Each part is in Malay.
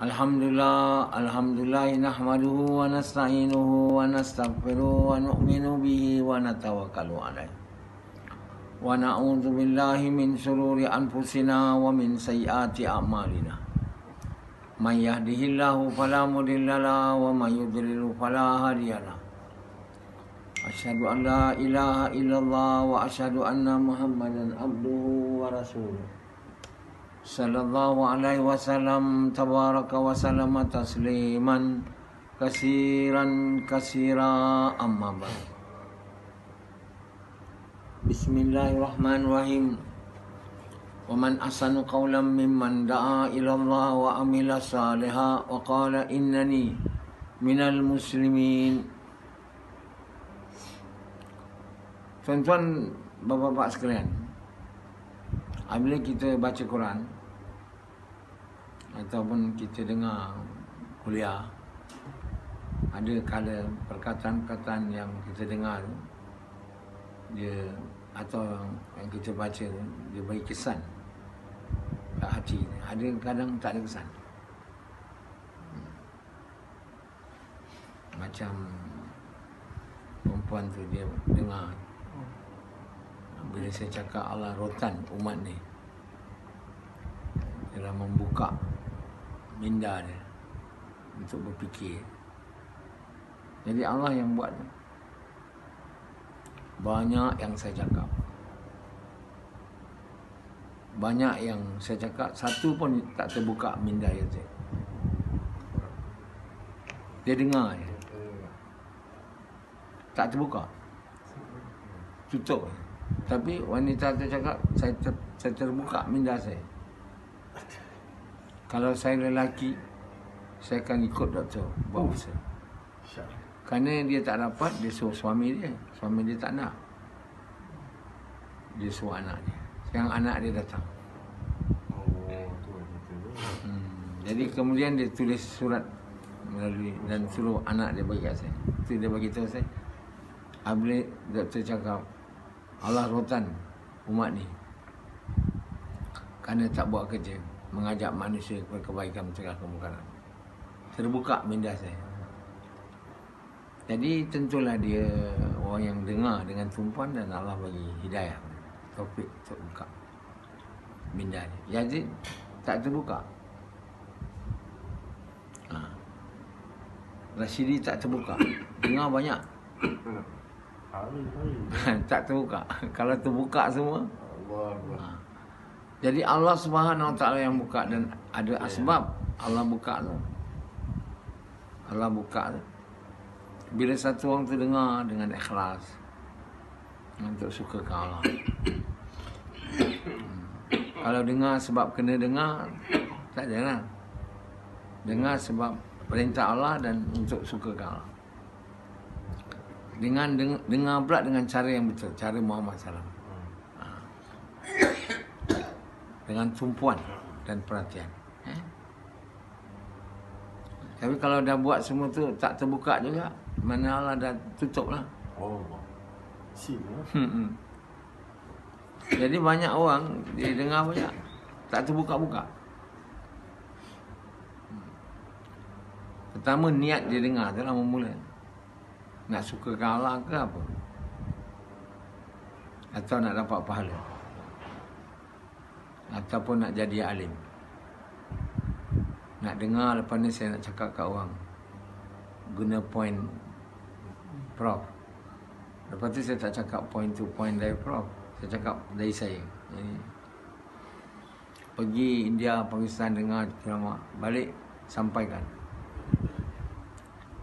Alhamdulillah nahmaduhu wa nasta'inuhu wa nastaghfiruhu wa nu'minu bihi wa natawakkalu alaihi. Wa na'udzu billahi min shururi anfusina wa min sayyiati a'malina. Man yahdihillahu fala mudilla lahu wa man yudlil fala hadiya lahu. Asyhadu an la ilaha illallah wa asyhadu anna Muhammadan abduhu wa rasuluh. Sallallahu alaihi wasallam tabaraka wa sallama tasliman kasiran kasira amma ba'd. Bismillahirrahmanirrahim. Wa man ahsanu qawlan mimman da'a ila Allah wa amila salihan wa qala innani minal muslimin. Tuan-tuan, bapa-bapa sekalian, apabila kita baca Quran ataupun kita dengar kuliah, ada kala perkataan-perkataan yang kita dengar dia atau yang kita baca dia bagi kesan kat hati. Ada kadang tak ada kesan. Macam perempuan tu dia dengar bila saya cakap Allah rotan umat ni, dia membuka minda dia untuk berfikir. Jadi Allah yang buat. Banyak yang saya cakap, banyak yang saya cakap, satu pun tak terbuka minda dia. Dia dengar je, tak terbuka, tutup. Tapi wanita tu cakap, saya terbuka minda saya. Kalau saya lelaki, saya akan ikut doktor buat usaha. Kerana dia tak dapat, dia suruh suami dia. Suami dia tak nak, dia suruh anak dia. Sekarang anak dia datang. Jadi kemudian dia tulis surat melalui dan suruh anak dia bagi kat saya. Itu dia bagi tahu saya. Apabila doktor cakap Allah rotan umat ni kerana tak buat kerja mengajak manusia kepada kebaikan, mencegah kemungkaran. Terbuka minda saya. Jadi tentulah dia orang yang dengar dengan tumpuan dan Allah bagi hidayah, taufik untuk buka minda dia. Jadi tak terbuka. Rashidi tak terbuka. Dengar banyak. Tak terbuka. Kalau terbuka semua. Jadi Allah Subhanahu Wa Taala yang buka, dan ada asbab Allah buka tu. Allah buka tu. Bila satu orang tu dengar dengan ikhlas untuk suka ke Allah. Kalau dengar sebab kena dengar, tak adalah. Dengar sebab perintah Allah dan untuk suka ke Allah. Dengan dengar pula dengan cara yang betul, cara Muhammad SAW. Dengan tumpuan dan perhatian. Tapi kalau dah buat semua tu tak terbuka juga, mana Allah dah tutup lah. Jadi banyak orang dia dengar banyak, tak terbuka-buka. Pertama niat dia dengar tu lah memula. Nak suka ke Allah ke apa? Atau nak dapat pahala? Ataupun nak jadi alim? Nak dengar, lepas ni saya nak cakap kat orang, guna point Prof. Lepas tu saya tak cakap point to point dari Prof. Saya cakap dari saya. Jadi, pergi India, Pakistan dengar ceramah, balik sampaikan.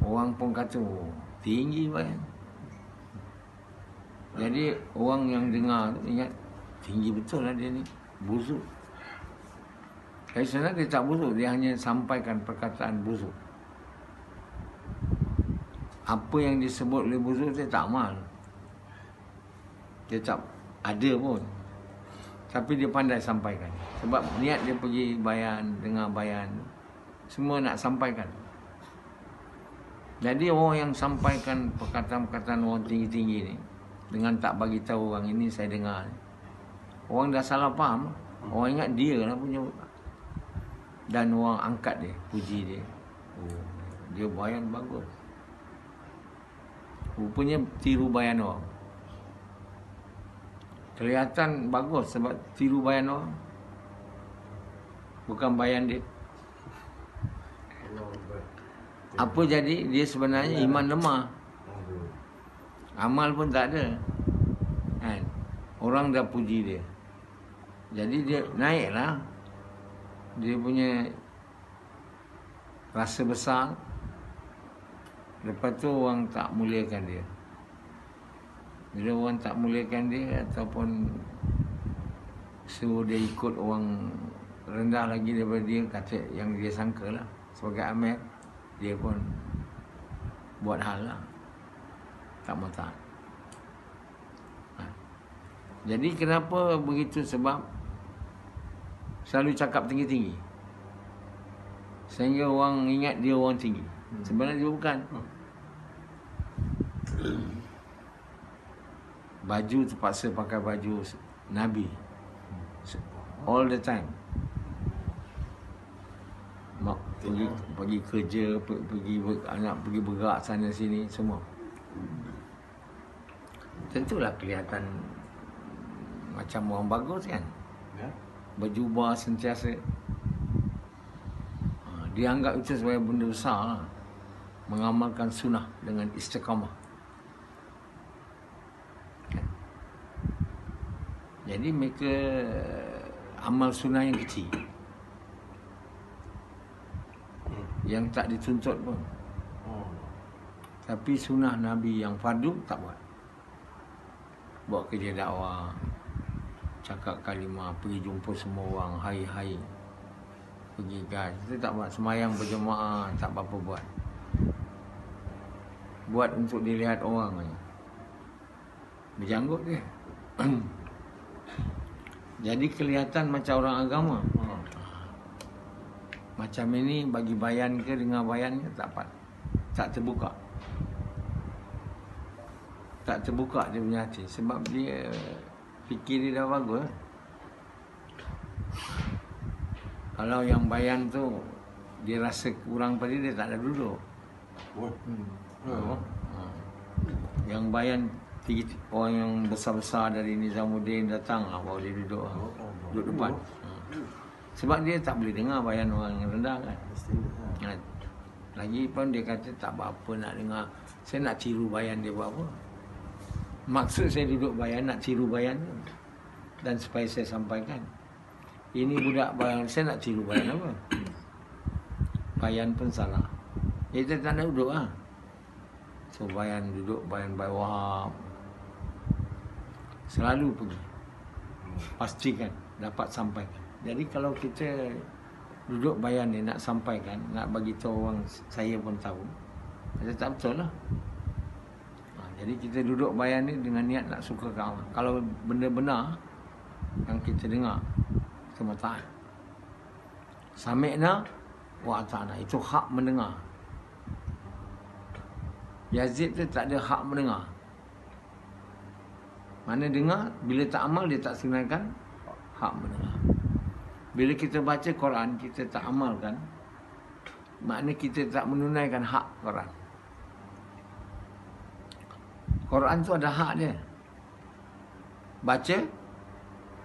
Orang pun kata, oh, tinggi bayan. Jadi orang yang dengar tu ingat, tinggi betul lah dia ni, busuk. Tapi sebenarnya dia tak busuk, dia hanya sampaikan perkataan busuk. Apa yang disebut oleh busuk dia tak amal. Dia tak ada pun. Tapi dia pandai sampaikan. Sebab niat dia pergi bayan, dengar bayan, semua nak sampaikan. Jadi orang yang sampaikan perkataan-perkataan orang tinggi-tinggi ni, dengan tak bagi tahu orang ini saya dengar ni, orang dah salah faham. Orang ingat dia lah punya. Dan orang angkat dia, puji dia. Oh, dia bayan bagus. Rupanya tiru bayan orang. Kelihatan bagus sebab tiru bayan orang. Bukan bayan dia. Apa jadi? Dia sebenarnya iman lemah. Amal pun tak ada. Kan? Orang dah puji dia. Jadi dia naiklah. Dia punya rasa besar. Lepas tu orang tak muliakan dia. Bila orang tak muliakan dia ataupun suruh dia ikut orang rendah lagi daripada dia, kata yang dia sangka lah sebagai amir, dia pun buat hal lah. Tak mau taat. Jadi kenapa begitu? Sebab selalu cakap tinggi-tinggi sehingga orang ingat dia orang tinggi. Sebenarnya dia bukan. Baju terpaksa pakai baju Nabi all the time. Pergi kerja, anak pergi bergerak sana sini semua. Tentulah kelihatan macam orang bagus kan. Berjubah sentiasa. Dia anggap itu sebagai benda besar lah. Mengamalkan sunnah dengan istiqamah. Jadi mereka amal sunnah yang kecil, yang tak dituntut pun. Tapi sunnah Nabi yang fardu tak buat. Buat kerja dakwah, cakap kalimah, pergi jumpa semua orang, hai-hai, pergi gas. Itu tak buat. Semayang berjemaah, tak apa-apa buat. Buat untuk dilihat orang saja. Berjanggut dia. Jadi kelihatan macam orang agama. Macam ini bagi bayan ke dengan bayan ke tak dapat. Tak terbuka. Tak terbuka dia punya hati. Sebab dia fikir dia dah bagus. Kalau yang bayan tu dia rasa kurang pada dia, tak ada duduk. Yang bayan orang yang besar-besar dari Nizamuddin datang lah, baru dia duduk depan. Sebab dia tak boleh dengar bayan orang yang rendah kan. Lagi pun dia kata tak apa-apa nak dengar. Saya nak tiru bayan dia buat apa. Maksud saya duduk bayan nak tiru bayan tu. Dan supaya saya sampaikan, ini budak bayan, saya nak tiru bayan apa. Bayan pun salah. Dia tak nak duduk lah. So bayan duduk, bayan Wahab selalu pergi. Pastikan dapat sampaikan. Jadi kalau kita duduk bayan ni nak sampaikan, nak bagi tahu orang, saya pun tahu, kita tak betul lah. Jadi kita duduk bayan ni dengan niat nak suka kawan. Kalau benda benar yang kita dengar, kita taat. Sami'na wa ata'na, itu hak mendengar. Yazid tu tak ada hak mendengar. Mana dengar, bila tak amal dia tak senangkan hak mendengar. Bila kita baca Quran, kita tak amalkan, makna kita tak menunaikan hak Quran. Quran tu ada hak dia. Baca,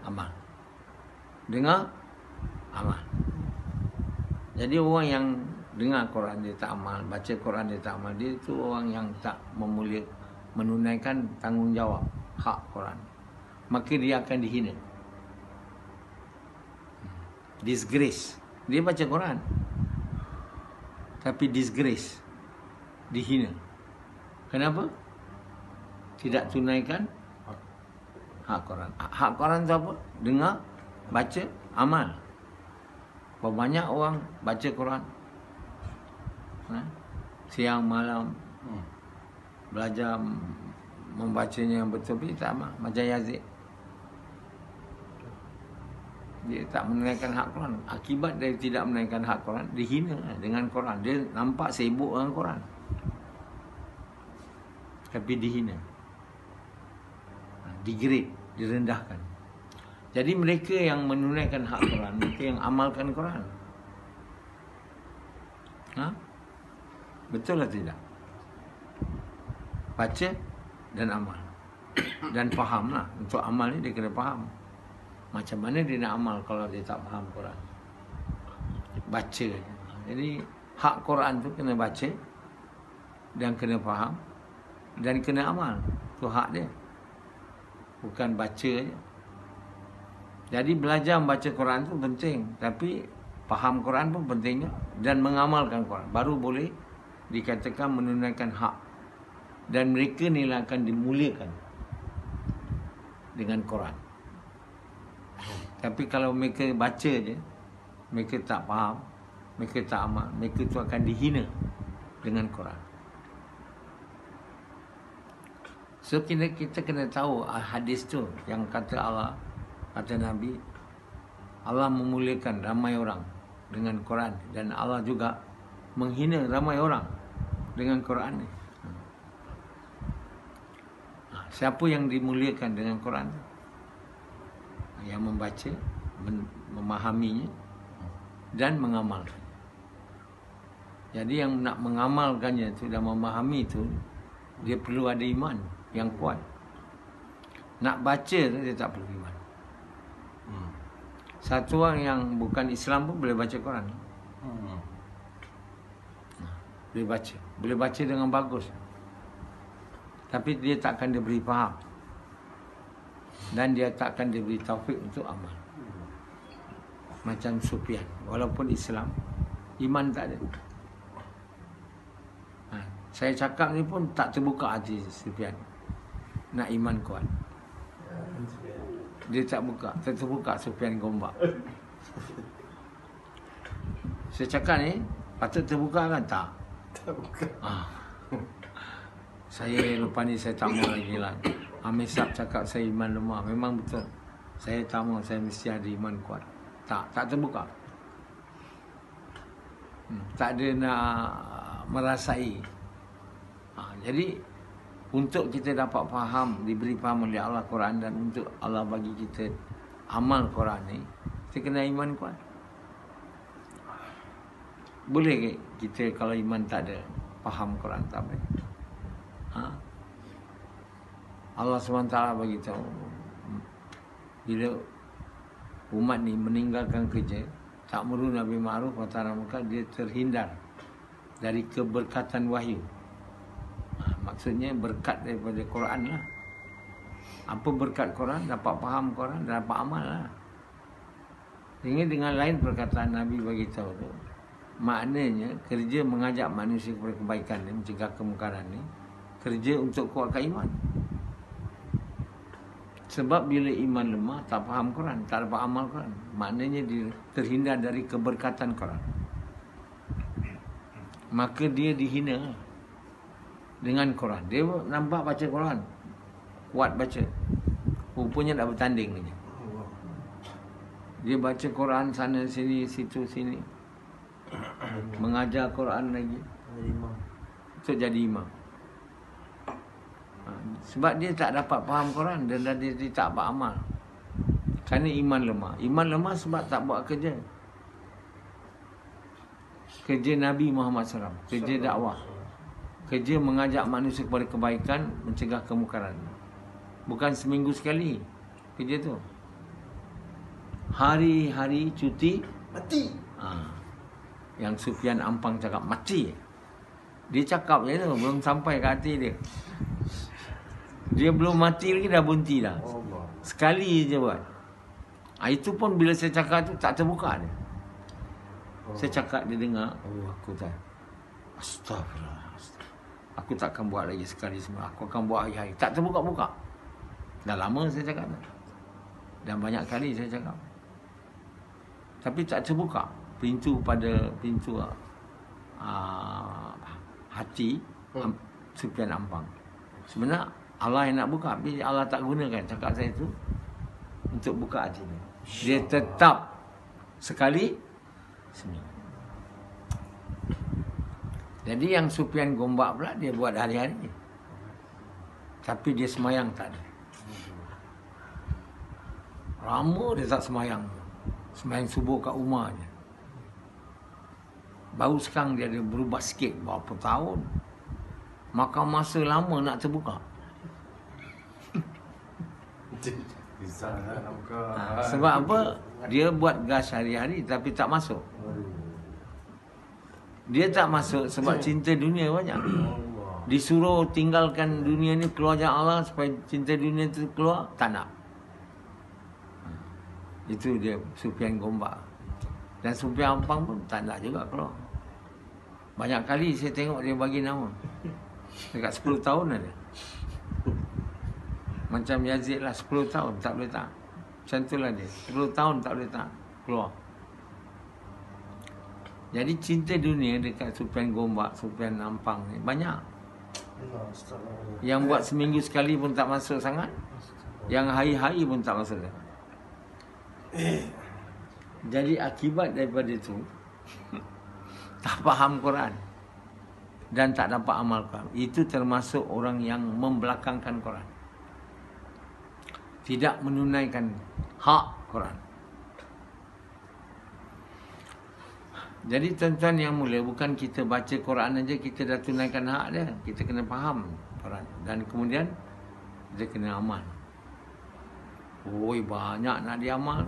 amal. Dengar, amal. Jadi orang yang dengar Quran dia tak amal, baca Quran dia tak amal, dia tu orang yang tak menunaikan tanggungjawab hak Quran. Maka dia akan dihina. Disgrace. Dia baca Quran, tapi disgrace, dihina. Kenapa? Tidak tunaikan hak Quran. Hak Quran tu apa? Dengar, baca, amal. Banyak orang baca Quran, siang malam belajar membacanya yang betul, tapi tak amal. Macam Yazid, dia tak menunaikan hak Quran. Akibat dari tidak menunaikan hak Quran, dihina dengan Quran. Dia nampak sibuk dengan Quran, tapi dihina, degrade, direndahkan. Jadi mereka yang menunaikan hak Quran, mereka yang amalkan Quran. Ha? Betul atau tidak? Baca dan amal. Dan fahamlah. Untuk amal ni dia kena faham. Macam mana dia nak amal kalau dia tak faham Quran? Baca. Jadi hak Quran tu kena baca dan kena faham dan kena amal. Tu hak dia. Bukan baca je. Jadi belajar membaca Quran tu penting, tapi faham Quran pun pentingnya dan mengamalkan Quran baru boleh dikatakan menunaikan hak. Dan mereka ni lah akan dimuliakan dengan Quran. Tapi kalau mereka baca je, mereka tak faham, mereka tak amal, mereka tu akan dihina dengan Quran. So kita kena tahu hadis tu yang kata Allah, kata Nabi, Allah memuliakan ramai orang dengan Quran dan Allah juga menghina ramai orang dengan Quran ni. Siapa yang dimuliakan dengan Quran? Yang membaca, memahaminya dan mengamalkan. Jadi yang nak mengamalkannya tu dan memahami tu, dia perlu ada iman yang kuat. Nak baca tu dia tak perlu iman. Satu orang yang bukan Islam pun boleh baca Quran. Boleh baca. Boleh baca dengan bagus. Tapi dia takkan diberi faham. Dan dia takkan diberi taufik untuk amal. Macam Sufyan. Walaupun Islam, iman tak ada. Saya cakap ni pun tak terbuka hati Sufyan. Nak iman kuat. Dia tak buka. Terbuka Sufyan Gombak. Saya cakap ni patut terbuka kan? Tak. Tak buka. Saya lepas ni saya tak mau lagi lah. Amir Sab cakap saya iman lemah. Memang betul. Saya tak mau, saya mesti ada iman kuat. Tak terbuka. Tak ada nak merasai. Jadi untuk kita dapat faham, diberi faham oleh Allah Quran dan untuk Allah bagi kita amal Quran ni, kita kena iman kuat. Boleh ke kita kalau iman tak ada faham Quran tak boleh? Allah SWT bagi tahu bila umat ni meninggalkan kerja, ta'muru Nabi Ma'ruf wa nahi 'anil munkar, dia terhindar dari keberkatan wahyu. Maksudnya berkat daripada Quran lah. Apa berkat Quran? Dapat faham Quran, dapat amal lah. Sehingga dengan lain perkataan Nabi bagi tahu tu, maknanya kerja mengajak manusia kepada kebaikan ni, mencegah kemungkaran ni, kerja untuk kuatkan iman. Sebab bila iman lemah, tak faham Quran, tak dapat amal Quran, maknanya dia terhindar dari keberkatan Quran. Maka dia dihina dengan Quran. Dia nampak baca Quran, kuat baca, rupanya tak bertanding lagi. Dia baca Quran sana sini, situ sini, mengajar Quran lagi, untuk jadi imam. Sebab dia tak dapat faham Quran dan dia tak buat amal. Kerana iman lemah. Iman lemah sebab tak buat kerja. Kerja Nabi Muhammad SAW, kerja dakwah, kerja mengajak manusia kepada kebaikan, mencegah kemungkaran. Bukan seminggu sekali kerja tu. Hari-hari cuti mati. Yang Sufyan Ampang cakap mati. Dia cakap je tu, belum sampai ke hati dia. Dia belum mati lagi dah berhenti dah. Sekali je buat. Itu pun bila saya cakap tu tak terbuka dia. Saya cakap dia dengar, aku tak. Astagfirullah. Aku takkan buat lagi sekali semua. Aku akan buat hari-hari. Tak terbuka-buka. Dah lama saya cakap tu. Dan banyak kali saya cakap. Tapi tak terbuka pintu pada pintu hati Sufyan Ampang. Sebenarnya Allah yang nak buka, tapi Allah tak gunakan cakap saya tu untuk buka hati dia. Dia tetap sekali seminggu. Jadi yang Sufyan Gombak pula dia buat hari-hari. Tapi dia semayang tak ada. Lama dia tak semayang. Semayang subuh kat rumah je. Baru sekarang dia ada berubah sikit. Berapa tahun. Maka masa lama nak terbuka. Sebab apa? Dia buat gas hari-hari tapi tak masuk. Dia tak masuk sebab cinta dunia banyak. Disuruh tinggalkan dunia ni, keluar jalan Allah supaya cinta dunia tu keluar, tak nak. Itu dia Sufyan Gombak. Dan Sufyan Ampang pun tak nak juga keluar. Banyak kali saya tengok dia bagi nama. Dekat 10 tahun ada. Macam Yazid lah, 10 tahun tak boleh tak. Macam itulah dia, 10 tahun tak boleh tak keluar. Jadi cinta dunia dekat Sufyan Gombak, Sufyan Ampang ni banyak. Yang buat seminggu sekali pun tak masuk sangat. Yang hari-hari pun tak masuk sangat. Jadi akibat daripada itu tak faham Quran dan tak dapat amalkan. Itu termasuk orang yang membelakangkan Quran. Tidak menunaikan hak Quran. Jadi tuan-tuan yang mulia, bukan kita baca Quran aja kita dah tunaikan hak dia. Kita kena faham Quran dan kemudian kita kena amal. Oi, banyak nak diamal.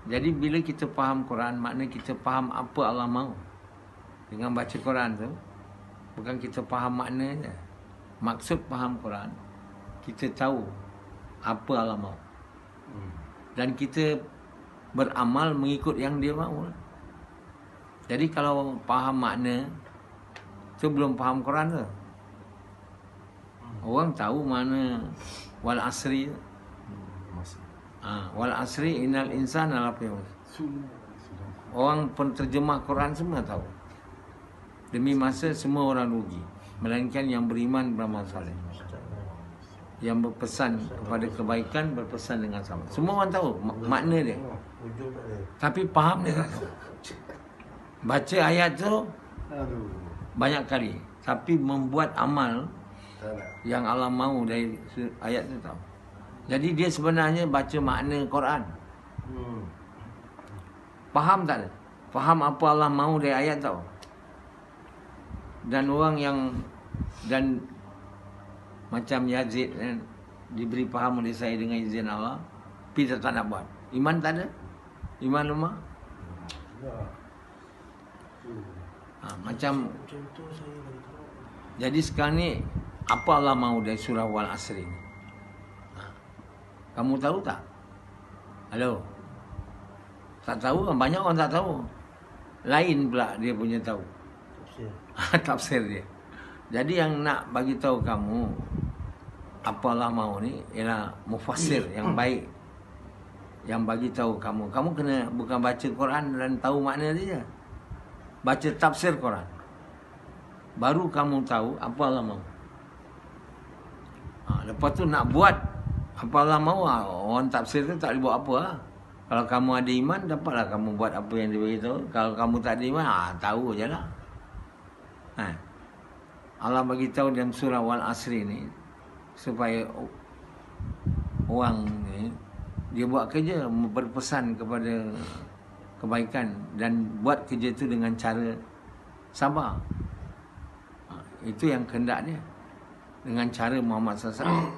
Jadi bila kita faham Quran, makna kita faham apa Allah mahu. Dengan baca Quran tu, bukan kita faham maknanya. Maksud faham Quran, kita tahu apa Allah mahu. Dan kita beramal mengikut yang dia mahu. Jadi kalau faham makna, tu belum faham Quran tu. Orang tahu mana wal asri. Wal asri innal insana lafi khusr. Orang penterjemah Quran semua tahu. Demi masa semua orang rugi, melainkan yang beriman beramal saleh. Yang berpesan kepada kebaikan, berpesan dengan sama. Semua orang tahu makna dia. Tapi faham dia tak tahu. Baca ayat tu banyak kali, tapi membuat amal yang Allah mahu dari ayat tu tahu. Jadi dia sebenarnya baca makna Quran. Faham tak? Faham apa Allah mahu dari ayat tahu. Dan orang yang dan macam Yazid diberi faham oleh saya dengan izin Allah, tapi tak nak buat. Iman tak ada? Iman lemah? Macam jadi sekarang ni apa Allah mahu dari surah Wal Asri ni? Kamu tahu tak? Halo? Tak tahu kan? Banyak orang tak tahu. Lain pula dia punya tahu. Tafsir dia. Jadi yang nak bagi tahu kamu apa Allah mahu ni ialah mufassir yang baik. Yang bagi tahu kamu. Kamu kena bukan baca Quran dan tahu makna dia. Baca tafsir Quran. Baru kamu tahu apa Allah mahu. Lepas tu nak buat apa Allah mahu. Orang tafsir tu tak boleh buat apa. Kalau kamu ada iman, dapatlah kamu buat apa yang dia beritahu. Kalau kamu tak ada iman, tahu je lah. Allah bagi tahu dalam surah Wal Asri ni supaya orang ni dia buat kerja, berpesan kepada kebaikan dan buat kerja itu dengan cara sabar. Itu yang kehendak dia. Dengan cara Muhammad SAW.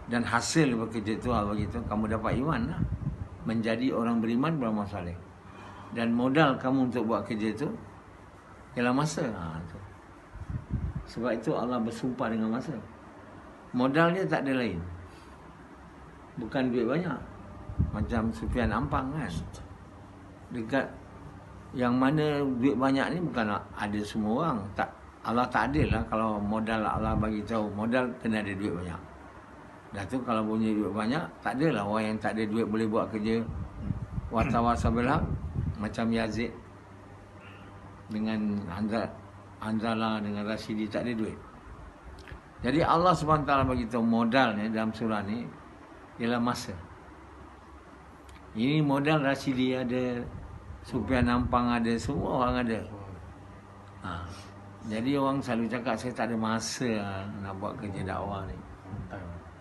Dan hasil bekerja itu Allah begitu, kamu dapat iman lah. Menjadi orang beriman beramal saleh. Dan modal kamu untuk buat kerja itu ialah masa. Itu. Sebab itu Allah bersumpah dengan masa. Modal dia tak ada lain. Bukan duit banyak. Macam Sufyan Ampang kan. Dekat yang mana duit banyak ni bukan ada semua orang. Tak, Allah tak adil lah kalau modal Allah bagi tahu modal kena ada duit banyak. Dah tu kalau punya duit banyak, tak adalah orang yang tak ada duit boleh buat kerja watawasa bil haq macam Yazid dengan Hanzalah dengan Rashidi tak ada duit. Jadi Allah SWT bagi tahu modalnya dalam surah ni ialah masa. Ini modal Rashidi ada, Sufyan Ampang ada, semua orang ada. Jadi orang selalu cakap saya tak ada masa nak buat kerja dakwah ni.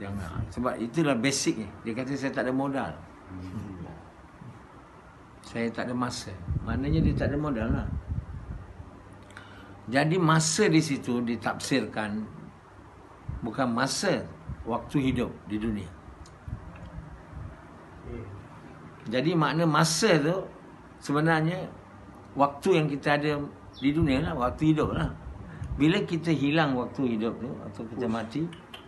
Jangan. Sebab itulah basic ni. Dia kata saya tak ada modal. Saya tak ada masa. Maknanya dia tak ada modal lah. Jadi masa di situ ditafsirkan bukan masa waktu hidup di dunia. Jadi makna masa tu sebenarnya waktu yang kita ada di dunia lah, waktu hidup lah. Bila kita hilang waktu hidup tu atau kita mati,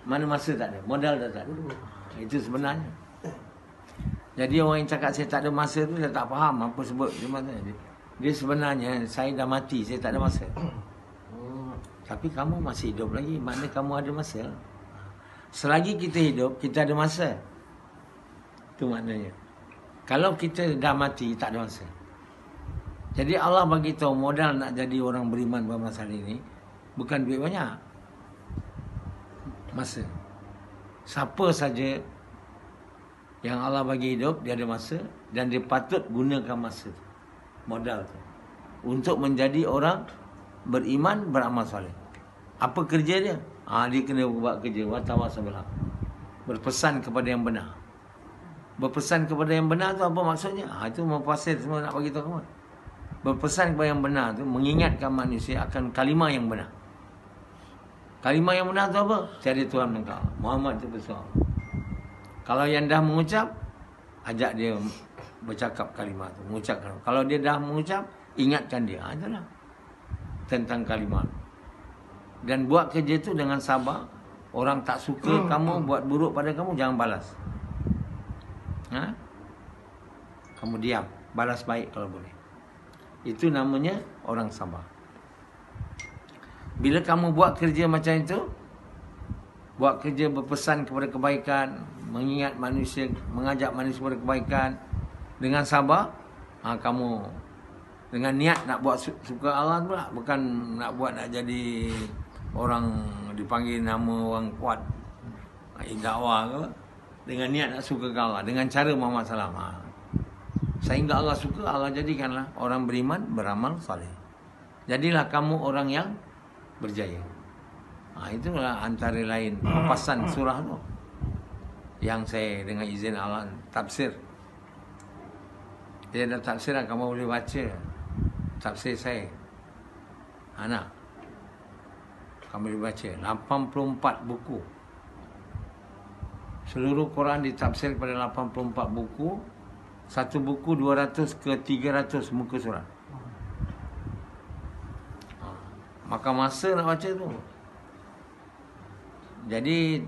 mana masa tak ada, modal dah tak ada. Itu sebenarnya. Jadi orang yang cakap saya tak ada masa tu, saya tak faham apa sebut dia masa. Dia sebenarnya saya dah mati, saya tak ada masa. Tapi kamu masih hidup lagi, makna kamu ada masa. Selagi kita hidup, kita ada masa. Itu maknanya. Kalau kita dah mati, tak ada masa. Jadi Allah bagi tahu modal nak jadi orang beriman pada masa ini bukan duit banyak. Masa. Siapa saja yang Allah bagi hidup, dia ada masa dan dia patut gunakan masa tu. Modal tu. Untuk menjadi orang beriman, beramal soleh. Apa kerja dia? Dia kena buat kerja watawasau bil haq. Berpesan kepada yang benar. Berpesan kepada yang benar tu apa maksudnya? Itu mufassir semua nak bagi tahu kamu. Berpesan kepada yang benar tu mengingatkan manusia akan kalimah yang benar. Kalimah yang benar tu apa? Tiada Tuhan melainkan Allah. Muhammad tu besar. Kalau yang dah mengucap, ajak dia bercakap kalimah tu, mengucapkan. Kalau dia dah mengucap, ingatkan dia. Itulah tentang kalimah. Dan buat kerja tu dengan sabar. Orang tak suka kamu, buat buruk pada kamu, jangan balas. Kamu diam, balas baik kalau boleh. Itu namanya orang sabar. Bila kamu buat kerja macam itu, buat kerja berpesan kepada kebaikan, mengingat manusia, mengajak manusia kepada kebaikan dengan sabar, kamu dengan niat nak buat suka Allah pula, bukan nak buat nak jadi orang dipanggil nama orang kuat, dakwah ke, dengan niat nak suka Allah, dengan cara Muhammad SAW. Sehingga Allah suka, Allah jadikanlah orang beriman, beramal saleh. Jadilah kamu orang yang berjaya. Itulah antara lain papasan surah tu yang saya dengan izin Allah tafsir. Dia dah tafsir, kamu boleh baca tafsir saya. Anak, kamu boleh baca 84 buku. Seluruh Quran ditafsir kepada 84 buku. Satu buku 200 ke 300 muka surat. Maka masa nak baca tu. Jadi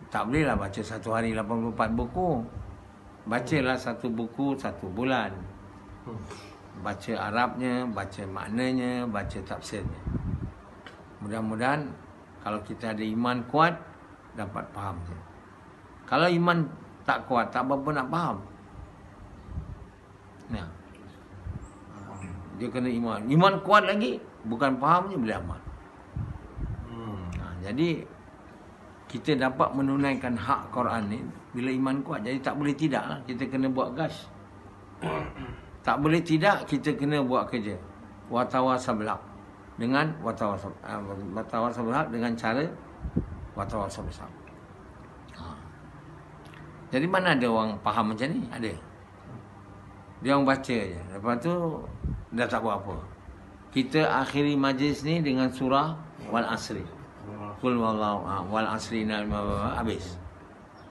tak bolehlah baca satu hari 84 buku. Bacalah satu buku satu bulan. Baca Arabnya, baca maknanya, baca tafsirnya. Mudah-mudahan kalau kita ada iman kuat, dapat faham. Kalau iman tak kuat, tak apa-apa nak faham. Dia kena iman. Iman kuat lagi, bukan faham je boleh amal. Jadi kita dapat menunaikan hak Quran ni bila iman kuat. Jadi tak boleh tidak lah. Kita kena buat gas. Tak boleh tidak, kita kena buat kerja. Watawasau bil haq. Dengan watawasau bil haq, dengan cara watawasau bil haq. Jadi mana ada orang faham macam ni? Ada. Dia orang baca je. Lepas tu dah tak buat apa. Kita akhiri majlis ni dengan surah Wal Asri. Qul wallahu wal asri habis.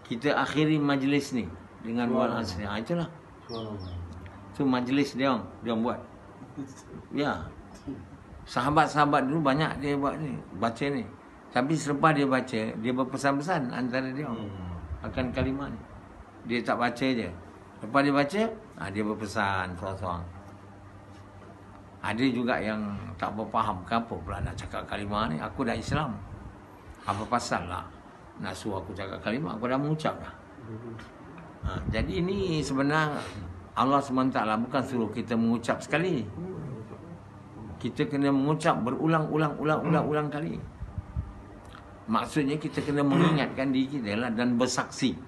Kita akhiri majlis ni dengan Wal Asri. Itulah. Tu majlis dia orang buat. Ya. Sahabat-sahabat dulu banyak dia buat ni, baca ni. Tapi selepas dia baca, dia berpesan-pesan antara dia orang akan kalimah ni. Dia tak baca je. Lepas dia baca, dia berpesan seorang-seorang. Ada juga yang tak berfaham, kenapa pula nak cakap kalimah ni? Aku dah Islam. Apa pasal lah nak suruh aku cakap kalimah? Aku dah mengucap dah. Jadi ini sebenarnya Allah SWT bukan suruh kita mengucap sekali. Kita kena mengucap berulang-ulang kali. Maksudnya kita kena mengingatkan diri kita lah dan bersaksi.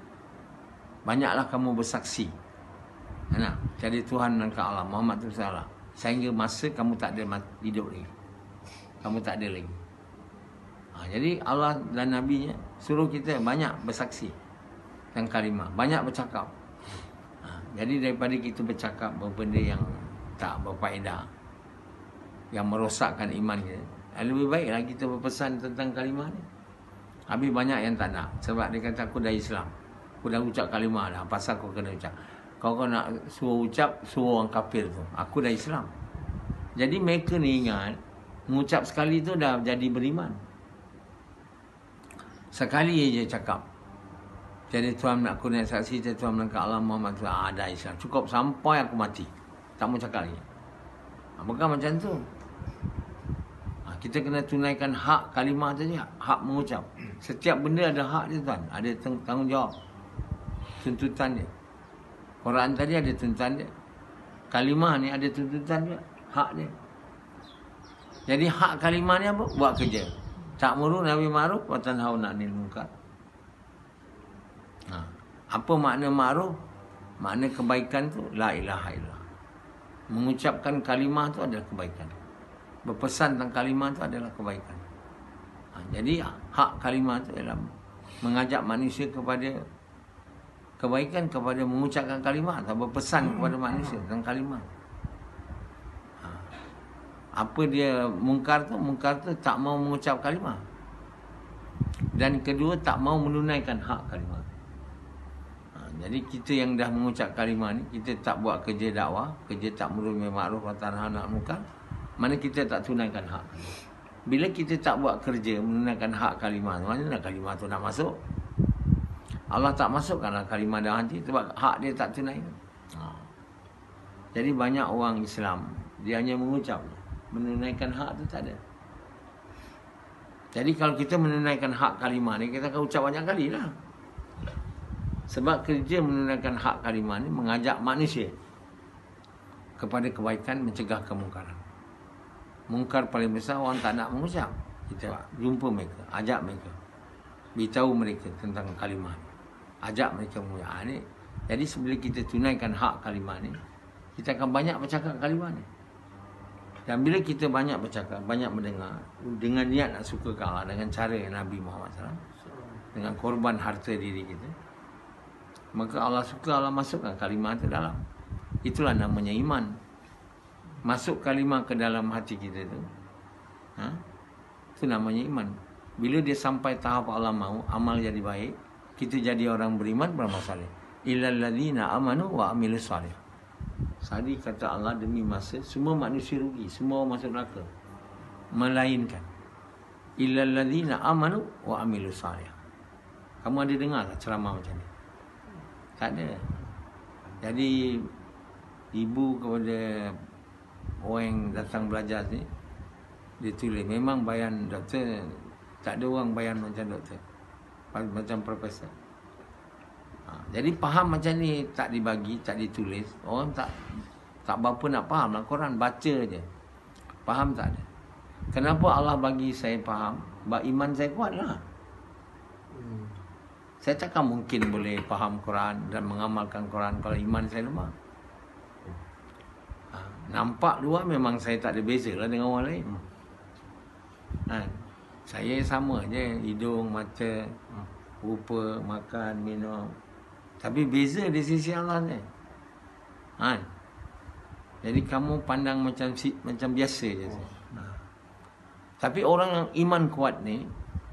Banyaklah kamu bersaksi. Jadi Tuhan dan Allah, Muhammad tu salah. Sehingga masa kamu tak ada hidup lagi. Kamu tak ada lagi. Jadi Allah dan Nabi-Nya suruh kita banyak bersaksi dan kalimah, banyak bercakap. Jadi daripada kita bercakap benda yang tak berfaedah, yang merosakkan iman kita, Lebih baiklah kita berpesan tentang kalimah ni. Habis banyak yang tak nak. Sebab dia kata aku dah Islam, aku dah ucap kalimah dah, pasal kau kena ucap. Kau nak suruh ucap, suruh orang kafir tu. Aku dah Islam. Jadi mereka ni ingat, mengucap sekali tu dah jadi beriman. Sekali je cakap, jadi Tuhan aku naik saksi, jadi Tuhan melangkah Allah Muhammad tu, dah Islam. Cukup sampai aku mati, tak mau cakap lagi. Bukan macam tu. Kita kena tunaikan hak kalimah tu je, hak mengucap. Setiap benda ada hak dia tuan, ada tanggungjawab, tuntutan dia. Quran tadi ada tuntutan dia, kalimah ni ada tuntutan dia, hak dia. Jadi hak kalimah ni apa? Buat kerja. Ta'muru nabi ma'ruf wa tanhauna 'anil munkar. Apa makna ma'ruf? Makna kebaikan tu la ilaha illallah. Mengucapkan kalimah tu adalah kebaikan. Berpesan tentang kalimah tu adalah kebaikan. Jadi hak kalimah tu ialah mengajak manusia kepada kebaikan, kepada mengucapkan kalimah atau berpesan kepada manusia tentang kalimah. Apa dia mungkar tu? Mungkar tu tak mau mengucap kalimah. Dan kedua, tak mau menunaikan hak kalimah. Jadi kita yang dah mengucap kalimah ni, kita tak buat kerja dakwah, kerja ta'muru bil ma'ruf wa tanhauna 'anil munkar, mana kita tak tunaikan hak. Bila kita tak buat kerja menunaikan hak kalimah, mana kalimah tu nak masuk? Allah tak masukkanlah kalimah dalam hati sebab hak dia tak tunaikan. Jadi banyak orang Islam, dia hanya mengucap, menunaikan hak tu tak ada. Jadi kalau kita menunaikan hak kalimah ni, kita akan ucap banyak kali lah. Sebab kerja menunaikan hak kalimah ni mengajak manusia kepada kebaikan, mencegah kemungkaran. Mungkar paling besar orang tak nak mengucap. Kita jumpa mereka, ajak mereka, beritahu mereka tentang kalimah ni, ajak mereka mengucap ni. Jadi sebelum kita tunaikan hak kalimah ni, kita akan banyak bercakap kalimah ni. Dan bila kita banyak bercakap, banyak mendengar, dengan niat nak suka ke Allah, dengan cara Nabi Muhammad SAW, dengan korban harta diri kita, maka Allah suka, Allah masukkan kalimah itu dalam. Itulah namanya iman. Masuk kalimah ke dalam hati kita tu, itu namanya iman. Bila dia sampai tahap Allah mahu, amal jadi baik, kita jadi orang beriman, beramal saleh. Illal ladzina amanu wa amilus salih. Tadi kata Allah, demi masa semua manusia rugi, semua orang masuk neraka, melainkan illal ladzina amanu wa amilus salih. Kamu ada dengar tak ceramah macam ni? Tak ada. Jadi ibu kepada orang yang datang belajar ni, dia tulis, memang bayan doktor, tak ada orang bayan macam doktor, macam profesor. Jadi faham macam ni tak dibagi, tak ditulis, orang tak berapa nak faham lah Quran, baca je. Faham tak ada. Kenapa Allah bagi saya faham? Sebab iman saya kuat lah. Saya takkan mungkin boleh faham Quran dan mengamalkan Quran kalau iman saya lemah. Nampak luar memang saya tak ada beza lah dengan orang lain. Saya sama je, hidung, mata, rupa, makan, minum. Tapi beza di sisi Allah ni. Jadi kamu pandang macam biasa je. Tapi orang yang iman kuat ni,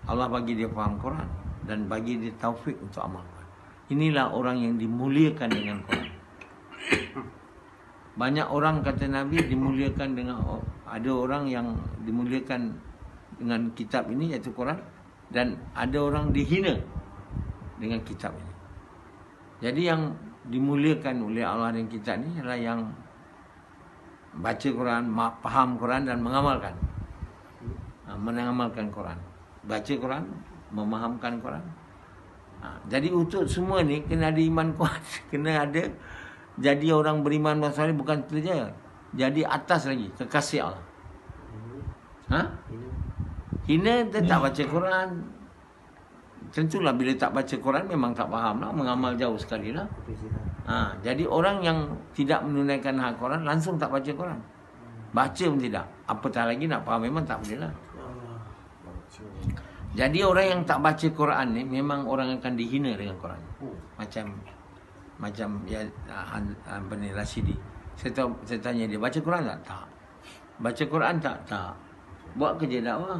Allah bagi dia faham Quran dan bagi dia taufik untuk amal Quran. Inilah orang yang dimuliakan dengan Quran. Banyak orang kata Nabi dimuliakan dengan, ada orang yang dimuliakan dengan kitab ini iaitu Quran, dan ada orang dihina dengan kitab ini. Jadi yang dimuliakan oleh Allah dan kitab ini adalah yang baca Quran, faham Quran dan mengamalkan. Mengamalkan Quran, baca Quran, memahamkan Quran. Jadi untuk semua ni kena ada iman kuat, kena ada jadi orang beriman masalah, bukan itu saja, jadi atas lagi kekasih Allah. Hina dia tak baca Quran. Tentulah bila tak baca Quran memang tak faham lah, mengamal jauh sekali lah. Jadi orang yang tidak menunaikan hak Quran langsung tak baca Quran, baca pun tidak, apatah lagi nak faham, memang tak boleh lah. Jadi orang yang tak baca Quran ni memang orang akan dihina dengan Quran. Macam ya, apa ni, Rashidi. Saya tanya dia, baca Quran tak? Tak. Baca Quran tak? Tak. Buat kerja dakwah.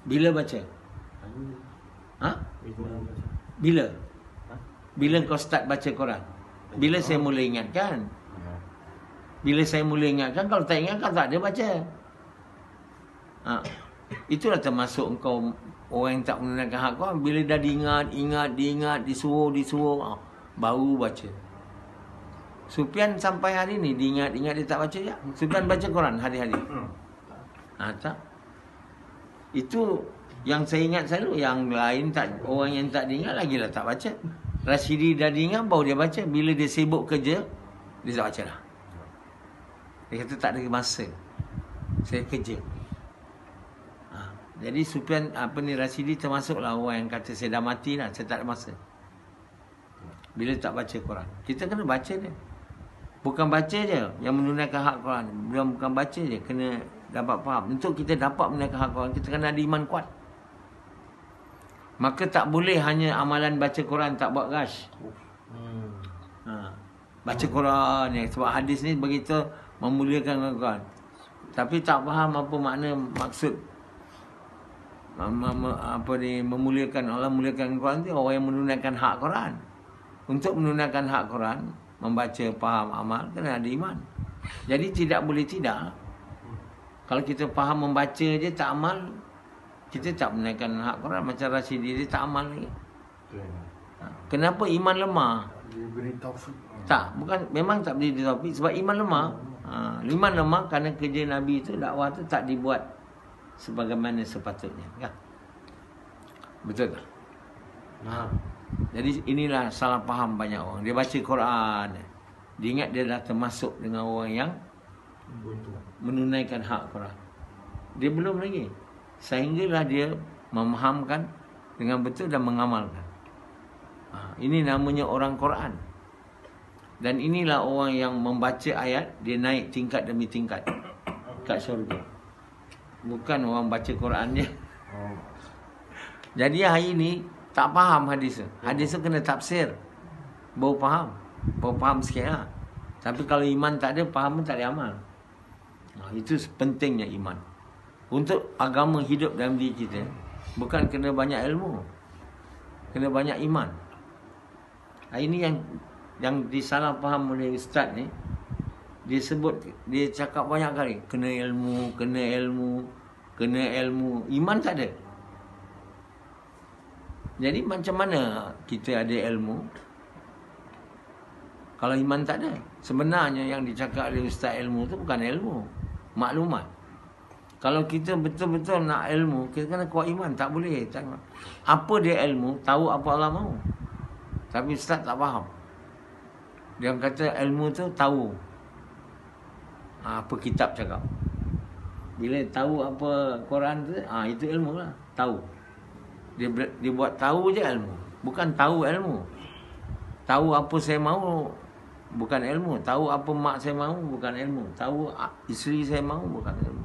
Bila baca? Ha? Bila? Bila kau start baca Quran? Bila saya mula ingatkan? Bila saya mula ingatkan, kalau tak ingatkan tak ada baca. Ha. Itulah termasuk engkau orang yang tak menunaikan hak kau. Bila dah diingat, disuruh, baru baca. Sufyan sampai hari ni diingat dia tak baca ya. Sufyan baca Quran hari-hari. Tak. Itu yang saya ingat selalu. Yang lain tak, orang yang tak diingat lagi lah tak baca. Rashidi dah diingat baru dia baca. Bila dia sibuk kerja, dia tak baca lah. Dia kata tak ada masa, saya kerja. Jadi Sufyan Rashidi termasuklah orang yang kata saya dah mati lah, saya tak ada masa. Bila tak baca Quran, kita kena baca dia. Bukan baca je yang menunaikan hak Quran. Bukan baca je, kena dapat faham. Untuk kita dapat menunaikan hak Quran, kita kena ada iman kuat. Maka tak boleh hanya amalan baca Quran tak buat gash. Baca Quran ya, sebab hadis ni begitu memuliakan Quran. Tapi tak faham apa makna maksud memuliakan Allah, memuliakan Quran tu orang yang menunaikan hak Quran. Untuk menunaikan hak Quran, membaca, faham, amal, kena ada iman. Jadi tidak boleh tidak. Kalau kita faham membaca je tak amal, kita tak menunaikan hak Quran. Macam Rashidi dia tak amal lagi. Kenapa iman lemah? Dia beri taufik. Tak, bukan, memang tak beri taufik sebab iman lemah. Iman lemah kerana kerja Nabi itu, dakwah tu tak dibuat sebagaimana sepatutnya, kan? Betul tak? Jadi inilah salah faham banyak orang. Dia baca Quran, dia ingat dia dah termasuk dengan orang yang menunaikan hak Quran. Dia belum lagi. Sehinggalah dia memahamkan dengan betul dan mengamalkan. Ini namanya orang Quran. Dan inilah orang yang membaca ayat, dia naik tingkat demi tingkat kat syurga. Bukan orang baca Quran je. Jadi hari ni tak faham hadis tu. Hadis tu kena tafsir, baru faham. Baru faham sikit lah. Tapi kalau iman tak ada, faham pun tak ada amal. Itu pentingnya iman. Untuk agama hidup dalam diri kita, bukan kena banyak ilmu, kena banyak iman. Ini yang disalah faham oleh ustaz ni. Dia sebut, dia cakap banyak kali kena ilmu, kena ilmu, kena ilmu. Iman tak ada. Jadi macam mana kita ada ilmu kalau iman tak ada? Sebenarnya yang dicakap oleh ustaz ilmu tu bukan ilmu, maklumat. Kalau kita betul-betul nak ilmu, kita kena kuat iman. Tak boleh. Apa dia ilmu? Tahu apa Allah mahu. Tapi ustaz tak faham. Dia kata ilmu tu tahu apa kitab cakap. Bila tahu apa Quran tu, itu ilmu lah. Tahu. Dia buat tahu je ilmu. Bukan tahu ilmu. Tahu apa saya mahu, bukan ilmu. Tahu apa mak saya mahu, bukan ilmu. Tahu isteri saya mahu, bukan ilmu.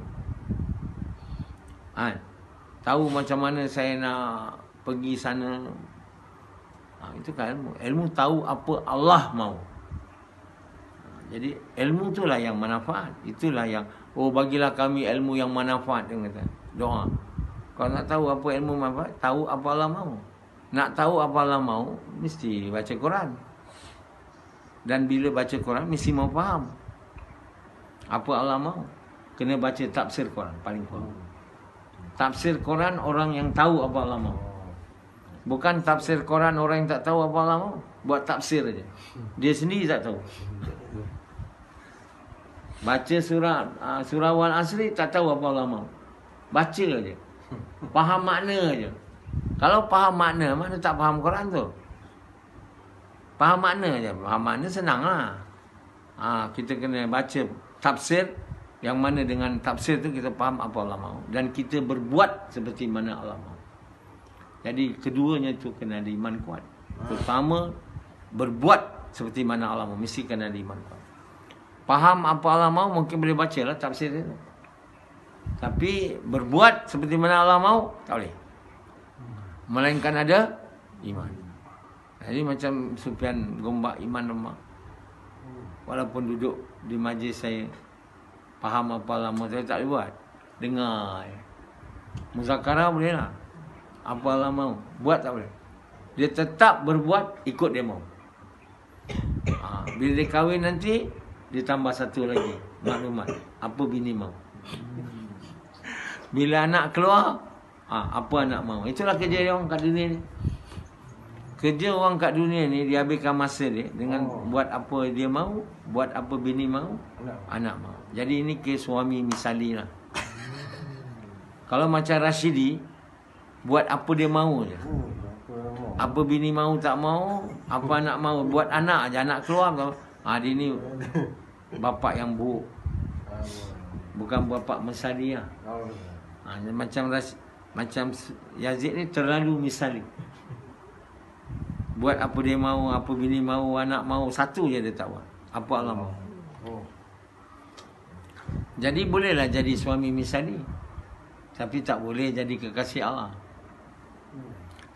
Tahu macam mana saya nak pergi sana, itu kan ilmu. Ilmu tahu apa Allah mahu. Jadi ilmu itulah yang manfaat. Itulah yang, bagilah kami ilmu yang manfaat. Dia kata doa. Kalau nak tahu apa ilmu manfaat, tahu apa Allah mahu. Nak tahu apa Allah mahu, mesti baca Quran. Dan bila baca Quran, mesti mau faham apa Allah mahu. Kena baca tafsir Quran, paling kurang. Tafsir Quran orang yang tahu apa Allah mahu. Bukan tafsir Quran orang yang tak tahu apa Allah mahu. Buat tafsir aja. Dia sendiri tak tahu. Baca surah Wal Asri, tak tahu apa Allah mahu. Baca aja. Faham makna aja. Kalau faham makna, mana tak faham Quran tu? Faham makna aja. Faham makna senanglah. Kita kena baca tafsir, yang mana dengan tafsir tu kita faham apa Allah mahu. Dan kita berbuat seperti mana Allah mahu. Jadi keduanya tu kena ada iman kuat. Pertama, berbuat seperti mana Allah mahu. Mesti kena ada iman kuat. Faham apa Allah mahu, mungkin boleh baca lah tafsir itu. Tapi berbuat seperti mana Allah mahu, tak boleh. Melainkan ada iman. Jadi macam Sufyan gombak iman lemah. Walaupun duduk di majlis saya, faham apa Allah mahu, saya tak boleh buat. dengar. Muzakarah boleh lah. Apa Allah mau, buat tak boleh. Dia tetap berbuat ikut dia mau. Bila dia kahwin nanti, dia tambah satu lagi maklumat. Apa bini mau. Bila anak keluar, apa anak mau. Itulah kerja dia orang kat dunia ni. Kerja orang kat dunia ni, dia habiskan masa dia dengan buat apa dia mau, buat apa bini mau, anak mau. Jadi ini kes suami misali lah. Kalau macam Rashidi, buat apa dia mau je. Apa bini mau tak mau, apa anak mau, buat anak je. Anak keluar kau. Dia ni bapak yang buruk. Bukan bapak misali lah. Macam Yazid ni terlalu misali. Buat apa dia mau, apa bini mau, anak mau, satu je dia tak buat. Apa Allah mau. Jadi bolehlah jadi suami misali, tapi tak boleh jadi kekasih Allah.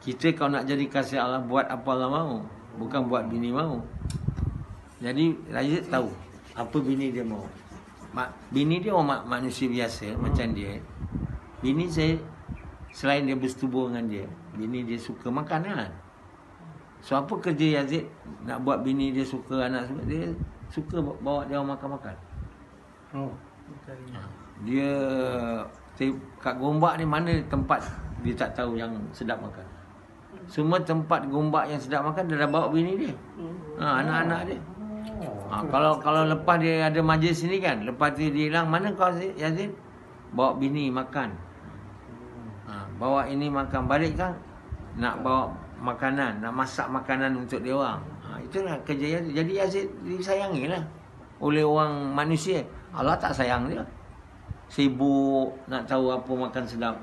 Kita kalau nak jadi kasih Allah, buat apa Allah mau, bukan buat bini mau. Jadi Yazid tahu apa bini dia mau. Bini dia orang manusia biasa macam dia. Bini saya, selain dia bersetubuh dengan dia, bini dia suka makanan. So apa kerja Yazid nak buat bini dia suka, anak suka, dia suka bawa dia orang makan-makan. Dia kat Gombak ni mana tempat dia tak tahu yang sedap makan. Semua tempat Gombak yang sedap makan dia dah bawa bini dia. Anak-anak dia. Kalau lepas dia ada majlis sini kan, lepas tu dia hilang, mana kau Yazid? Bawa bini makan. Bawa ini makan, balik kan nak bawa makanan, nak masak makanan untuk dia orang. Itulah kerja Yazid. Jadi Yazid disayangilah oleh orang manusia. Allah tak sayang dia. Sibuk nak tahu apa makan sedap.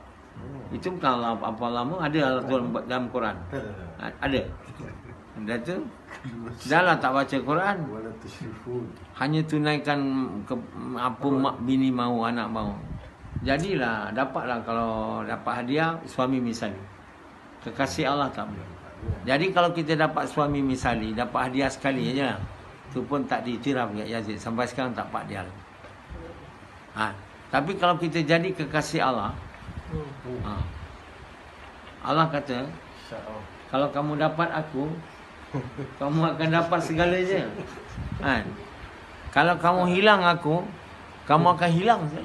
Itu bukan Allah, apa Allah mau. Ada Allah dalam Quran. Ada. Dan tu dahlah tak baca Quran. Hanya tunaikan apa mak bini mau, anak mau. Jadilah, dapatlah kalau dapat hadiah suami misali. Kekasih Allah tak boleh. Jadi kalau kita dapat suami misali, dapat hadiah sekali aja lah. Itu pun tak diiktiraf kat Yazid. Sampai sekarang tak dapat dia. Tapi kalau kita jadi kekasih Allah, Allah kata, kalau kamu dapat aku, kamu akan dapat segalanya. Kalau kamu hilang aku, kamu akan hilang saja.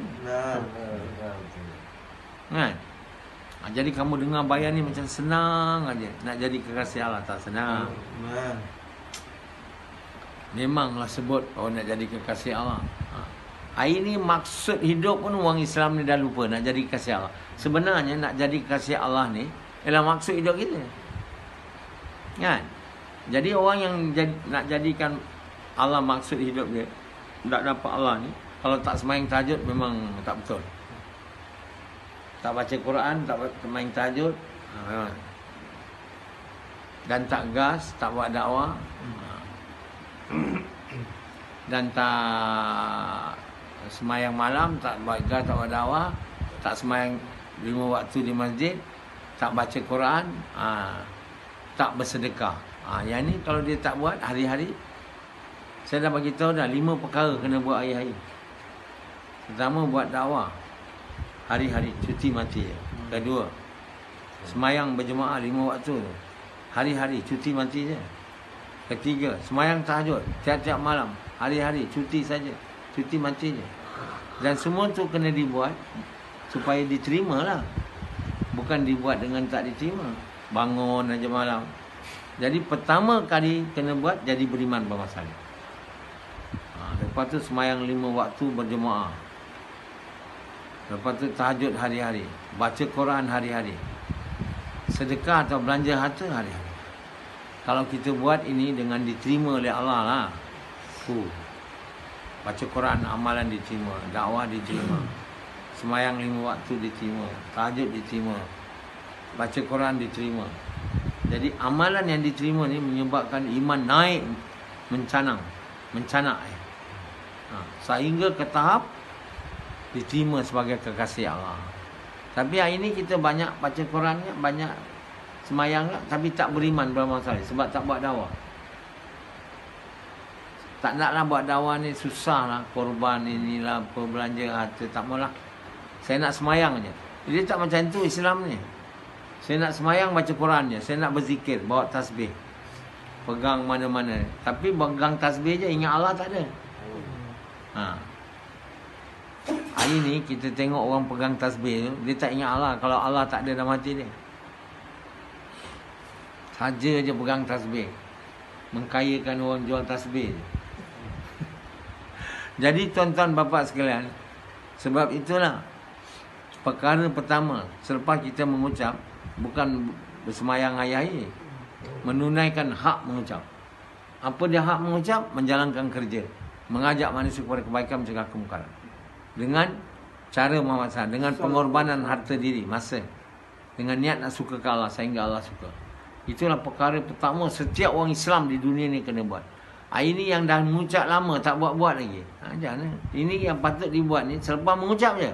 Jadi kamu dengar bayan ni macam senang aja. Nak jadi kekasih Allah tak senang. Memanglah sebut orang nak jadi kekasih Allah. Hari ni maksud hidup pun orang Islam ni dah lupa nak jadi kekasih Allah. Sebenarnya nak jadi kekasih Allah ni ialah maksud hidup kita. Kan? Jadi orang yang nak jadikan Allah maksud hidup dia, tak dapat Allah ni, kalau tak sembahyang tahajud memang tak betul. Tak baca Quran, tak sembahyang tahajud, dan tak gas, tak buat dakwah, dan tak sembahyang malam, tak buat gas, tak buat dakwah, tak sembahyang 5 waktu di masjid, tak baca Quran, tak bersedekah. Yang ni kalau dia tak buat hari-hari, saya dah bagi tahu dah 5 perkara kena buat hari-hari. Pertama, buat dakwah hari-hari, cuti mati. Kedua, sembahyang berjemaah 5 waktu hari-hari, cuti mati je. Ketiga, sembahyang tahajud tiap-tiap malam, hari-hari, cuti saja, cuti mati je. Dan semua tu kena dibuat supaya diterima lah. Bukan dibuat dengan tak diterima. Bangun aja malam. Jadi pertama kali kena buat jadi beriman bermasalah. Lepas tu sembahyang 5 waktu berjemaah. Lepas tu tahajud hari-hari, baca Quran hari-hari, sedekah atau belanja harta hari-hari. Kalau kita buat ini dengan diterima oleh Allah lah. Baca Quran, amalan diterima, dakwah diterima, sembahyang 5 waktu diterima, tahajud diterima, baca Quran diterima. Jadi amalan yang diterima ni menyebabkan iman naik mencanak. Sehingga ke tahap diterima sebagai kekasih Allah. Tapi hari ini kita banyak baca Quran, banyak sembahyang, tapi tak beriman bermasalah sebab tak buat dakwah. Tak naklah buat dakwah ni, susah lah, korban inilah, belanja harta, tak maulah. Saya nak semayang je. Dia tak macam tu Islam ni. Saya nak semayang baca Quran je. Saya nak berzikir, bawa tasbih. Pegang mana-mana. Tapi pegang tasbih je, ingat Allah tak ada. Hari ni kita tengok orang pegang tasbih tu, dia tak ingat Allah. Kalau Allah tak ada dalam hati dia. Saja je pegang tasbih. Mengkayakan orang jual tasbih. Jadi tuan-tuan bapa sekalian, sebab itulah perkara pertama selepas kita mengucap, bukan bersemayang ayah-ayah, menunaikan hak mengucap. Apa dia hak mengucap? Menjalankan kerja, mengajak manusia kepada kebaikan, mencegah kemungkaran. Dengan cara Muhammad SAW, dengan pengorbanan harta diri, masa, dengan niat nak suka ke Allah sehingga Allah suka. Itulah perkara pertama setiap orang Islam di dunia ni kena buat. Ini yang dah mengucap lama tak buat-buat lagi. Jangan. Ini yang patut dibuat ni selepas mengucap je.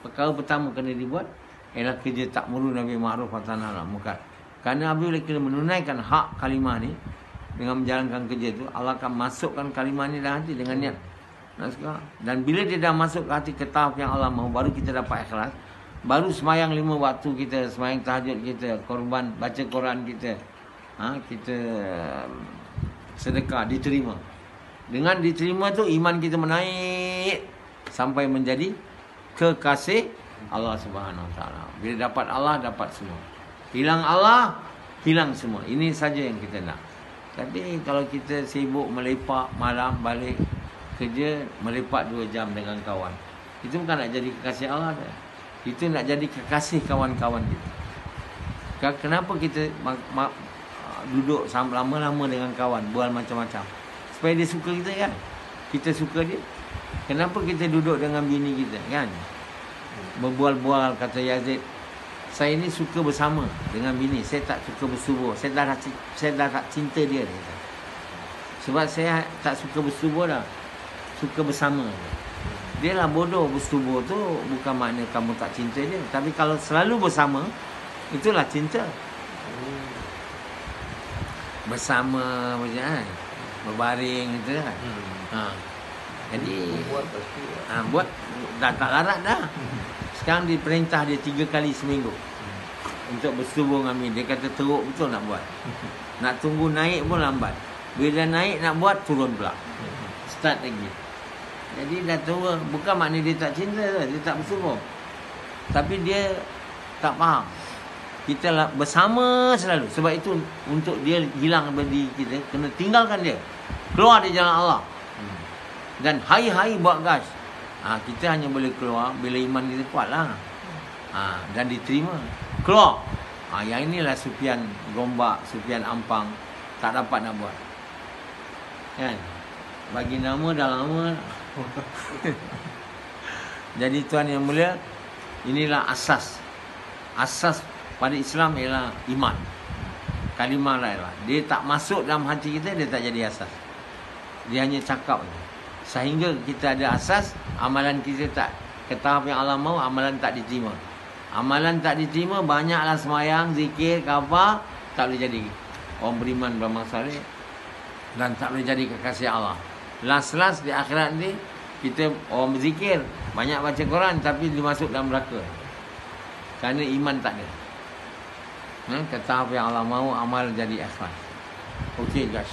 Perkara pertama kena dibuat ialah kerja ta'muruna bil ma'ruf wa tanhauna 'anil munkar. Kerana apabila kita menunaikan hak kalimah ni dengan menjalankan kerja tu, Allah akan masukkan kalimah ni dalam hati dengan niat. Dan bila dia dah masuk ke hati ke tahap yang Allah mahu, baru kita dapat ikhlas. Baru semayang 5 waktu kita, semayang tahajud kita, korban, baca Quran kita, kita sedekah, diterima. Dengan diterima tu iman kita menaik sampai menjadi kekasih Allah Subhanahu Wa Taala. Bila dapat Allah, dapat semua. Hilang Allah, hilang semua. Ini saja yang kita nak. Tapi kalau kita sibuk melepak malam balik kerja, melepak 2 jam dengan kawan, itu bukan nak jadi kekasih Allah dah. Itu nak jadi kekasih kawan-kawan kita. Kenapa kita duduk lama-lama dengan kawan, bual macam-macam? Supaya dia suka kita kan? Kita suka dia. Kenapa kita duduk dengan bini kita kan? Berbual-bual, kata Yazid, saya ni suka bersama dengan bini, saya tak suka bersubuh. Saya dah tak cinta dia. Sebab saya tak suka bersubuh dah. Suka bersama. Dia lah bodoh. Bersubuh tu bukan makna kamu tak cinta dia. Tapi kalau selalu bersama, itulah cinta. Bersama macam kan, berbaring gitu kan. Jadi buat dah tak larat dah. Sekarang diperintah dia 3 kali seminggu untuk bersubuh dengan bini. Dia kata teruk betul nak buat. Nak tunggu naik pun lambat. Bila naik nak buat, turun pula. Start lagi. Jadi dah tua. Bukan makna dia tak cinta tu, dia tak bersubuh. Tapi dia tak faham. Kita lah bersama selalu. Sebab itu untuk dia hilang dari kita, kena tinggalkan dia. Keluar di jalan Allah. Dan hari-hari buat gas. Kita hanya boleh keluar bila iman kita kuat lah. Dan diterima. Keluar. Yang inilah Sufian Gombak, Sufian Ampang tak dapat nak buat. Kan? Bagi nama dah lama. Jadi tuan yang mulia, inilah asas. Asas pada Islam ialah iman. Kalimah la ilaha. Dia tak masuk dalam hati kita, dia tak jadi asas. Dia hanya cakap. Sehingga kita ada asas, amalan kita tak ke tahap yang Allah mahu, amalan tak diterima. Amalan tak diterima, banyaklah semayang, zikir, kafar, tak boleh jadi orang beriman, beramal saleh, dan tak boleh jadi kekasih Allah. Last di akhirat ni, kita orang berzikir, banyak baca Quran, tapi dia masuk dalam neraka. Kerana iman tak ada. Ke tahap yang Allah mahu, amal jadi ikhlas. Okey guys.